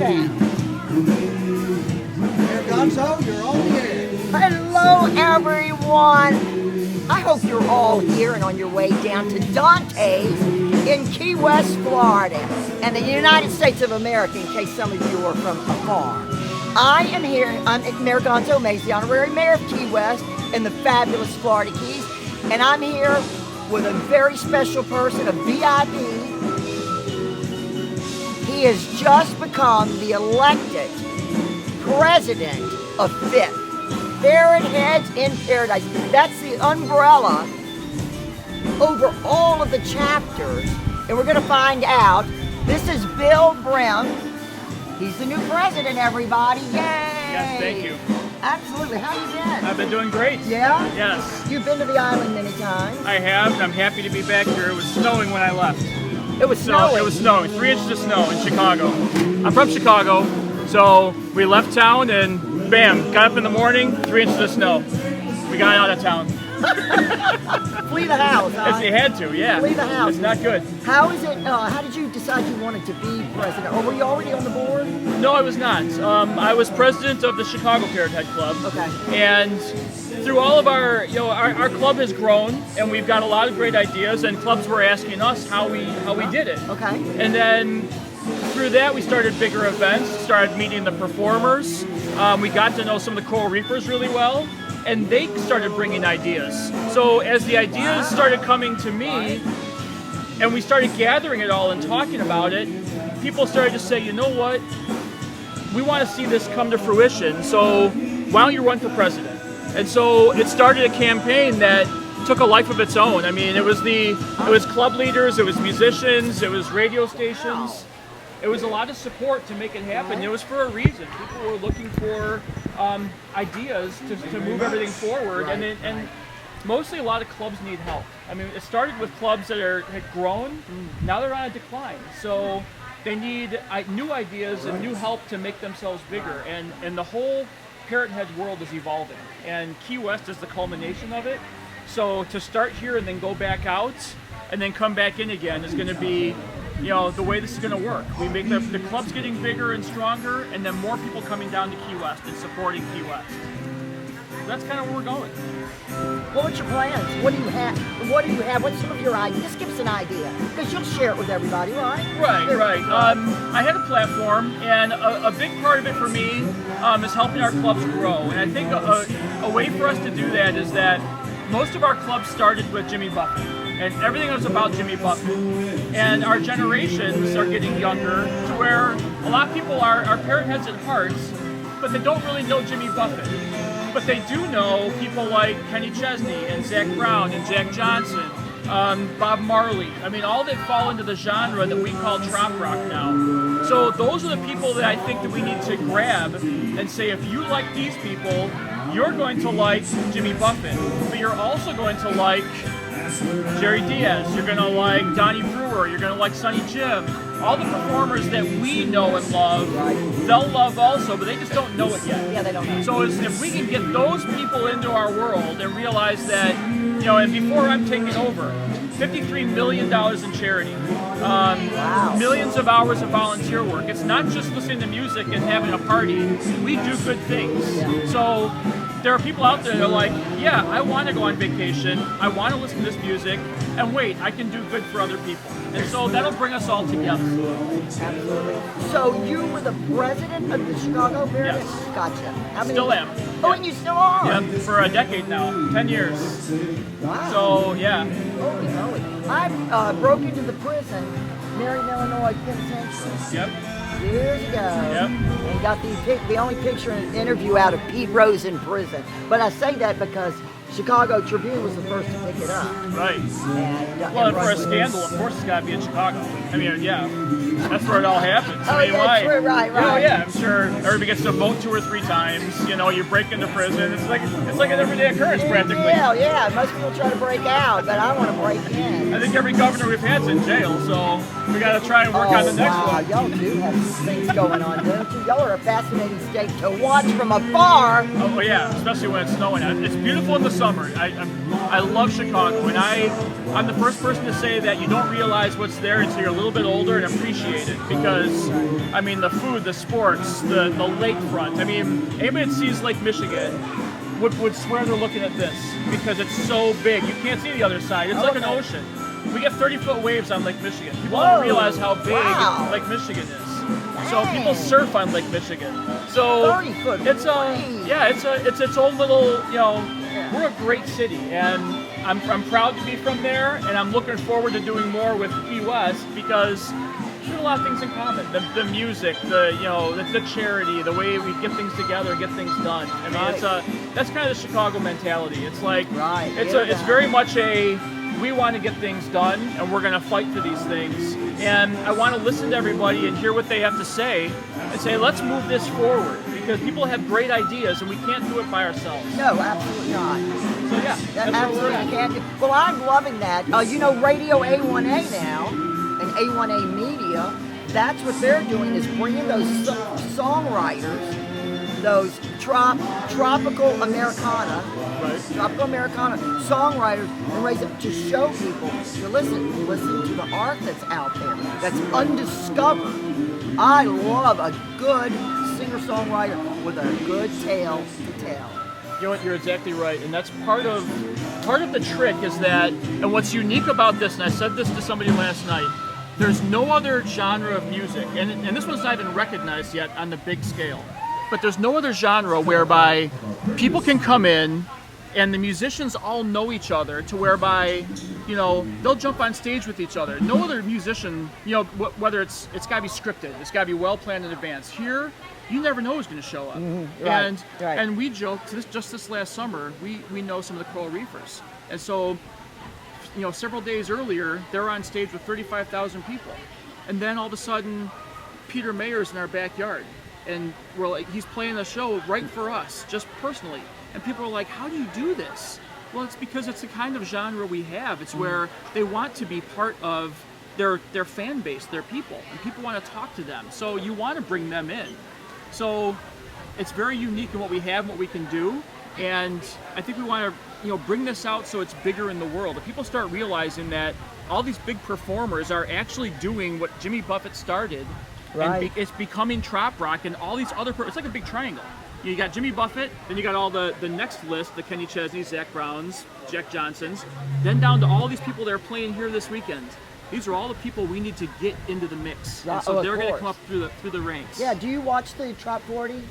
that. Gonzo, you're on the air. Hello, everyone. I hope you're all here and on your way down to Dante's in Key West, Florida, and the United States of America, in case some of you are from afar. I am here. I'm Mayor Gonzo, the honorary mayor of Key West in the fabulous Florida Keys, and I'm here with a very special person, a VIP. He has just become the elected president of P.H.I.P, Parrotheads in Paradise. That's the umbrella over all of the chapters, and we're going to find out. This is Bill Brehm. He's the new president, everybody. Yay! Yes, thank you. Absolutely. How you been? I've been doing great. Yeah? Yes. You've been to the island many times. I have, and I'm happy to be back here. It was snowing when I left. It was snowing? It was snowing. 3 inches of snow in Chicago. I'm from Chicago, so we left town and bam, got up in the morning, 3 inches of snow. We got out of town. Flee the house, huh? If you had to, yeah. Flee the house. It's not good. How is it, how did you decide you wanted to be president? Or were you already on the board? No, I was not. I was president of the Chicago Parrothead Club. Okay. And through all of our, our club has grown, and we've got a lot of great ideas, and clubs were asking us how we did it. Okay. And then through that, we started bigger events, started meeting the performers. We got to know some of the Coral Reefers really well, and they started bringing ideas. So as the ideas started coming to me, and we started gathering it all and talking about it, people started to say, you know what, we want to see this come to fruition, so why don't you run for president? And so it started a campaign that took a life of its own. I mean, it was club leaders, it was musicians, it was radio stations. It was a lot of support to make it happen. It was for a reason. People were looking for ideas to move everything forward, and mostly a lot of clubs need help. I mean, it started with clubs that had grown. Now they're on a decline. So they need new ideas and new help to make themselves bigger. And the whole Parrotheads world is evolving. And Key West is the culmination of it. So to start here and then go back out and then come back in again is going to be, the way this is going to work. We make the club's getting bigger and stronger, and then more people coming down to Key West and supporting Key West. So that's kind of where we're going. What's your plans? What do you have? What's some of your ideas? Just give us an idea, because you'll share it with everybody, right? Right. I had a platform, and a big part of it for me is helping our clubs grow. And I think a way for us to do that is that most of our clubs started with Jimmy Buffett, and everything was about Jimmy Buffett. And our generations are getting younger to where a lot of people are Parrotheads at heart, but they don't really know Jimmy Buffett. But they do know people like Kenny Chesney and Zach Brown and Jack Johnson, Bob Marley. I mean, all that fall into the genre that we call trop rock now. So those are the people that I think that we need to grab and say, if you like these people, you're going to like Jimmy Buffett, but you're also going to like Jerry Diaz, you're going to like Donnie Brewer, you're going to like Sonny Jim. All the performers that we know and love, they'll love also, but they just don't know it yet. Yeah, they don't know. So if we can get those people into our world and realize that, and before I'm taking over, $53 million in charity, millions of hours of volunteer work. It's not just listening to music and having a party. We do good things. Yeah. So there are people out there that are like, yeah, I want to go on vacation, I want to listen to this music, and wait, I can do good for other people. And so that'll bring us all together. Absolutely. So you were the president of the Chicago Parrotheads? Yes. Gotcha. Still am. Oh, and you still are? Yeah, for a decade now, 10 years. Wow. So, yeah. Holy moly. I broke into the prison, Marion, Illinois Penitentiary. Yep. Years ago. Yep. And got the only picture and interview out of Pete Rose in prison. But I say that because Chicago Tribune was the first to pick it up. Right. And, Well, and for a scandal, of course, it's got to be in Chicago. I mean, yeah, that's where it all happens. Oh, I mean, yeah, why? true, right. Yeah, I'm sure everybody gets to vote 2 or 3 times. You break into prison. It's like an everyday occurrence, practically. Yeah. Most people try to break out, but I want to break in. I think every governor we've had's in jail, so we got to try and work on the next one. Y'all do have some things going on, don't you? Y'all are a fascinating state to watch from afar. Oh, yeah, especially when it's snowing. It's beautiful in the summer. I'm I love Chicago, and I'm the first person to say that you don't realize what's there until you're a little bit older and appreciate it. Because, I mean, the food, the sports, the lakefront. I mean, anybody that sees Lake Michigan would swear they're looking at this because it's so big. You can't see the other side. It's like an ocean. We get 30-foot waves on Lake Michigan. People don't realize how big Lake Michigan is. So people surf on Lake Michigan. So 30-foot it's it's its own little, we're a great city, and I'm proud to be from there, and I'm looking forward to doing more with Key West because we have a lot of things in common. The music, the charity, the way we get things together and get things done. I mean, that's kind of the Chicago mentality. It's like it's very much we want to get things done, and we're going to fight for these things. And I want to listen to everybody and hear what they have to say and say, let's move this forward, because people have great ideas and we can't do it by ourselves. No, absolutely not. So yeah, that's absolutely can't do. Well, I'm loving that. Radio A1A now and A1A Media, that's what they're doing, is bringing those songwriters, those tropical Americana songwriters, and raise them to show people to listen to the art that's out there, that's undiscovered. I love a good singer-songwriter with a good tale to tell. You know what? You're exactly right, and that's part of the trick is that, and what's unique about this, and I said this to somebody last night, there's no other genre of music, and this one's not even recognized yet on the big scale, but there's no other genre whereby people can come in and the musicians all know each other to whereby, they'll jump on stage with each other. No other musician, whether it's got to be scripted, it's got to be well planned in advance. Here, you never know who's going to show up. And we joked just this last summer, we know some of the Coral Reefers. And so, several days earlier, they're on stage with 35,000 people. And then all of a sudden, Peter Mayer's in our backyard. And we're like, he's playing the show right for us, just personally. And people are like, how do you do this? Well, it's because it's the kind of genre we have. It's where they want to be part of their fan base, their people, and people want to talk to them. So you want to bring them in. So it's very unique in what we have and what we can do. And I think we want to, bring this out so it's bigger in the world. If people start realizing that all these big performers are actually doing what Jimmy Buffett started, and it's becoming trop rock, and all these other it's like a big triangle. You got Jimmy Buffett, then you got all the next list, the Kenny Chesneys, Zach Browns, Jack Johnsons, then down to all these people that are playing here this weekend. These are all the people we need to get into the mix. And so they're going to come up through the ranks. Yeah, do you watch the Trop 40?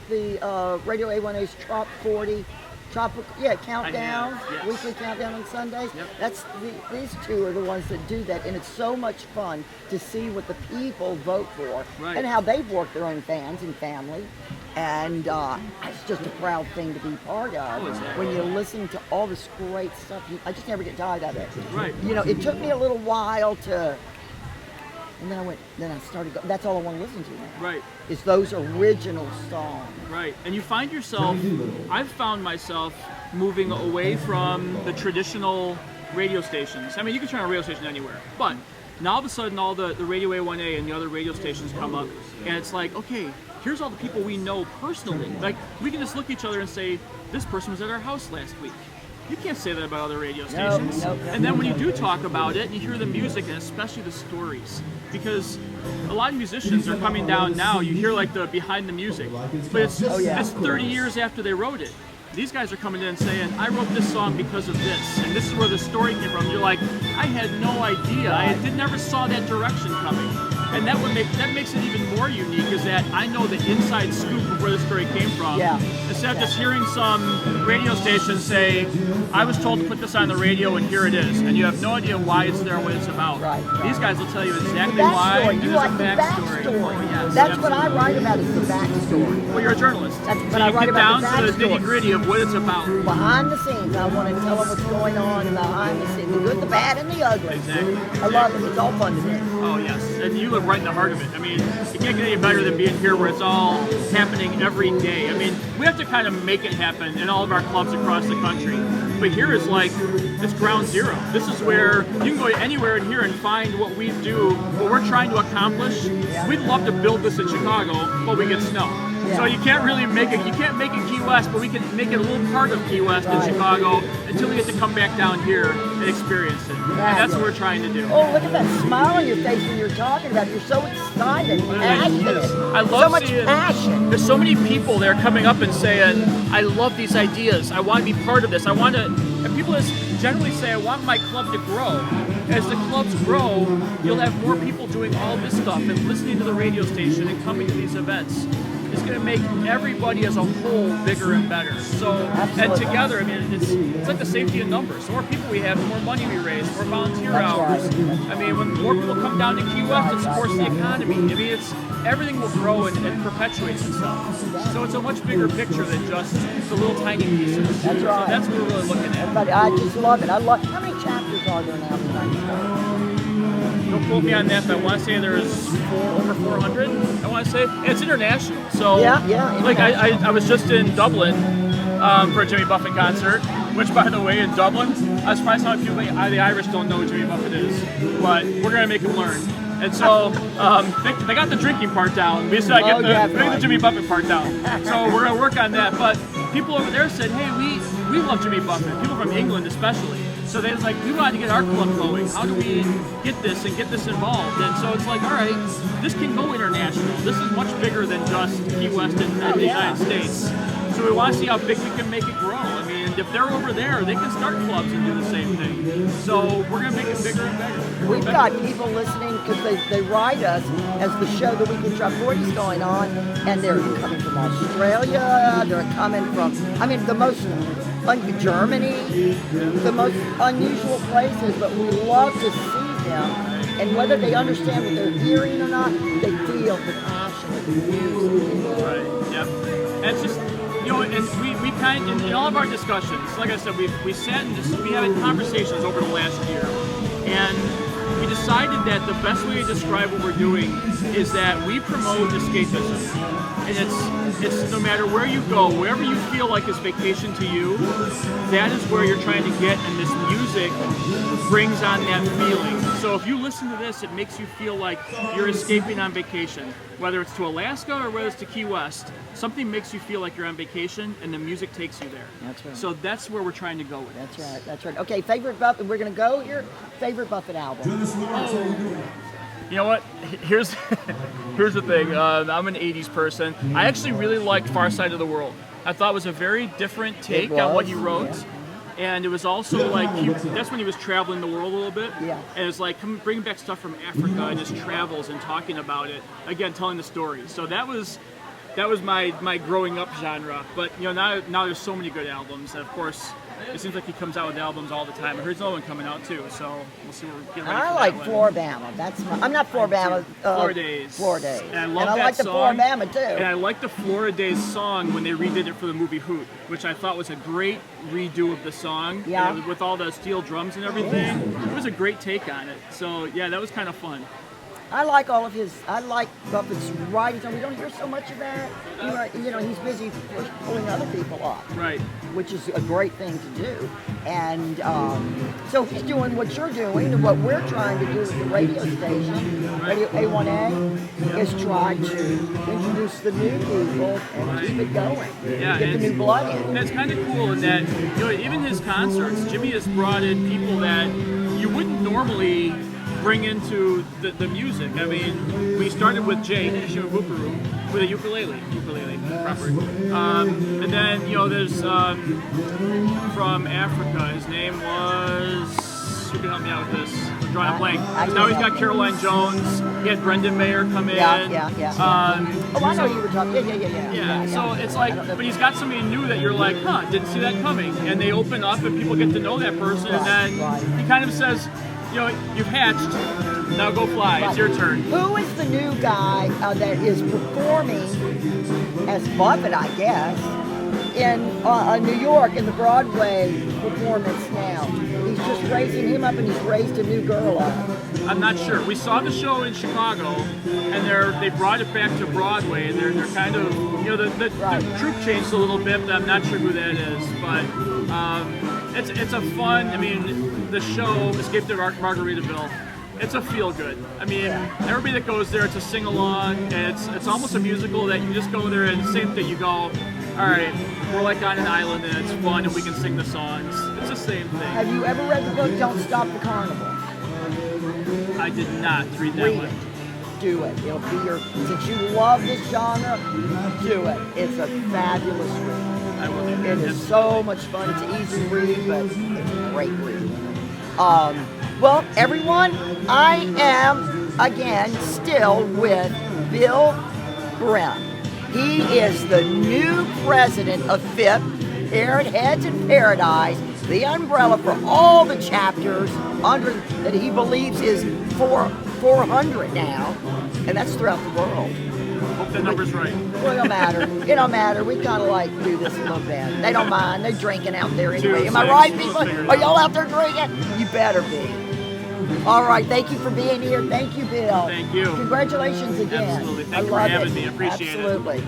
The Radio A1A's Trop 40? Countdown, yes. Weekly countdown on Sundays. Yep. These two are the ones that do that, and it's so much fun to see what the people vote for and how they've worked their own fans and family. And it's just a proud thing to be part of. When you listen to all this great stuff, I just never get tired of it. Right. It took me a little while to, and then I started, that's all I want to listen to now. Right. Is those original songs. Right. And you find yourself, I've found myself moving away from the traditional radio stations. I mean, you can turn on a radio station anywhere, but now all of a sudden all the Radio A1A and the other radio stations come up, and it's like, okay, here's all the people we know personally. Like, we can just look at each other and say, this person was at our house last week. You can't say that about other radio stations. Nope. And then when you do talk about it, and you hear the music, and especially the stories, because a lot of musicians are coming down now, you hear like the behind the music, but it's 30 years after they wrote it. These guys are coming in and saying, I wrote this song because of this, and this is where the story came from. You're like, I had no idea. I never saw that direction coming. And that makes it even more unique, is that I know the inside scoop of where the story came from. Yeah. Instead of just hearing some radio station say, I was told to put this on the radio and here it is, and you have no idea why it's there and what it's about. Right. These guys will tell you exactly why. You like the backstory. Oh, yes, that's what I write about, is the backstory. Well, you're a journalist. That's what so I you write get about, down the to the nitty-gritty of what it's about. Behind the scenes, I want to tell them what's going on behind the scenes, the good, the bad, and the ugly. Exactly. I love it. It's all fun to me. Oh, yes. And you live right in the heart of it. I mean, you can't get any better than being here where it's all happening every day. I mean, we have to kind of make it happen in all of our clubs across the country. But here is like, it's ground zero. This is where you can go anywhere in here and find what we do, what we're trying to accomplish. We'd love to build this in Chicago, but we get snow. Yeah. So you can't really make it. You can't make it Key West, but we can make it a little part of Key West in Chicago until we get to come back down here and experience it. And that's what we're trying to do. Oh, look at that smile on your face when you're talking about it. You're so excited, passionate. I love so much seeing, passion. There's so many people there coming up and saying, I love these ideas. I want to be part of this. I want to, and people just generally say, I want my club to grow. As the clubs grow, you'll have more people doing all this stuff and listening to the radio station and coming to these events. It's going to make everybody as a whole bigger and better. So, and together, I mean, it's like the safety in numbers. The more people we have, the more money we raise, more volunteer hours. I mean, when more people come down to Key West, it supports the economy. I mean, everything will grow and perpetuates itself. So it's a much bigger picture than just the little tiny pieces. That's right. So that's what we're really looking at. Everybody, I just love it. How many chapters are there now tonight? Don't quote me on that, but I want to say there's over 400. I want to say it's international. So yeah. Like I was just in Dublin for a Jimmy Buffett concert. Which, by the way, in Dublin, I was surprised how few the Irish don't know who Jimmy Buffett is. But we're gonna make them learn. And so they got the drinking part down. We said get the Jimmy Buffett part down. So we're gonna work on that. But people over there said, hey, we love Jimmy Buffett. People from England especially. So they was like, we wanted to get our club going. How do we get this and get this involved? And so it's like, all right, this can go international. This is much bigger than just Key West and the United States. So we want to see how big we can make it grow. I mean, if they're over there, they can start clubs and do the same thing. So we're going to make it bigger and bigger. We've got people listening because they write us as the show The Weekly Truck 40 is going on, and they're coming from Australia, they're coming from, I mean, the most, like Germany, the most unusual places, but we love to see them. And whether they understand what they're hearing or not, they feel the passion of the music. Right, yep. And it's just, you know, and we kind of, in all of our discussions, like I said, we sat and we had conversations over the last year, and we decided that the best way to describe what we're doing is that we promote escapism. And it's no matter where you go, wherever you feel like is vacation to you, that is where you're trying to get, and this music brings on that feeling. So if you listen to this, it makes you feel like you're escaping on vacation. Whether it's to Alaska or whether it's to Key West, something makes you feel like you're on vacation, and the music takes you there. That's right. So that's where we're trying to go with it. That's right. Okay, favorite Buffett, we're going to go here. Favorite Buffett album. You know what? Here's the thing. I'm an 80s person. I actually really liked Far Side of the World. I thought it was a very different take on what he wrote. Yeah. And it was also like, that's when he was traveling the world a little bit. Yeah. And it's like bringing back stuff from Africa and his travels and talking about it. Again, telling the story. So that was my growing up genre. But you know, now there's so many good albums. And of course, it seems like he comes out with albums all the time. I heard there's another one coming out too, so we'll see what we're getting ready for. I like Floribama. I'm not Floribama. Florida Days. And I love that like song. The Floribama too. And I like the Florida Days song when they redid it for the movie Hoot, which I thought was a great redo of the song. Yeah. With all the steel drums and everything. It was a great take on it. So yeah, that was kind of fun. I like all of his. I like Buffett's writings, and we don't hear so much of that. You know, he's busy pulling other people up, right? Which is a great thing to do. And so he's doing what you're doing, and what we're trying to do with the radio station, Radio A1A, is try to introduce the new people and keep it going. Yeah, get the new blood in. And it's kind of cool in that, you know, even his concerts, Jimmy has brought in people that you wouldn't normally bring into the music. I mean, we started with Jay Shimabukuru with a ukulele proper. And then, you know, there's from Africa, his name was, who can help me out with this? I'm drawing a blank. Now he's got Caroline Jones, he had Brendan Mayer come in. Yeah. I know you were talking. Yeah. So it's like, but he's got somebody new that you're like, huh, didn't see that coming. And they open up and people get to know that person, and then he kind of says, you know, you've hatched, now go fly, it's your turn. Who is the new guy that is performing as Buffett, I guess, in New York in the Broadway performance now? He's just raising him up, and he's raised a new girl up. I'm not sure. We saw the show in Chicago, and they brought it back to Broadway, and they're kind of, you know, the troupe changed a little bit, but I'm not sure who that is. But it's a fun, I mean, the show Escape to Margaritaville It's a feel good. I mean, everybody that goes there, it's a sing along, and it's almost a musical that you just go there and the same thing. You go, all right, we're like on an island and it's fun and we can sing the songs. It's the same thing. Have you ever read the book Don't Stop the Carnival? I did not read that Read one. it. Do it. It'll be your, since you love this genre, do it. It's a fabulous read. I will do It that. is so much fun. It's an easy read, but it's a great read. Well, everyone, I am, again, still with Bill Brehm. He is the new president of P.H.I.P, Parrotheads in Paradise, the umbrella for all the chapters under that he believes is 400 now, and that's throughout the world. Hope that number's right. Well, it don't matter. It don't matter. We kind of like do this a little bit. They don't mind. They're drinking out there anyway. Am I right, people? Are y'all out there drinking? You better be. All right. Thank you for being here. Thank you, Bill. Thank you. Congratulations again. Absolutely. Thank I you for love having it. me. I appreciate it. Absolutely.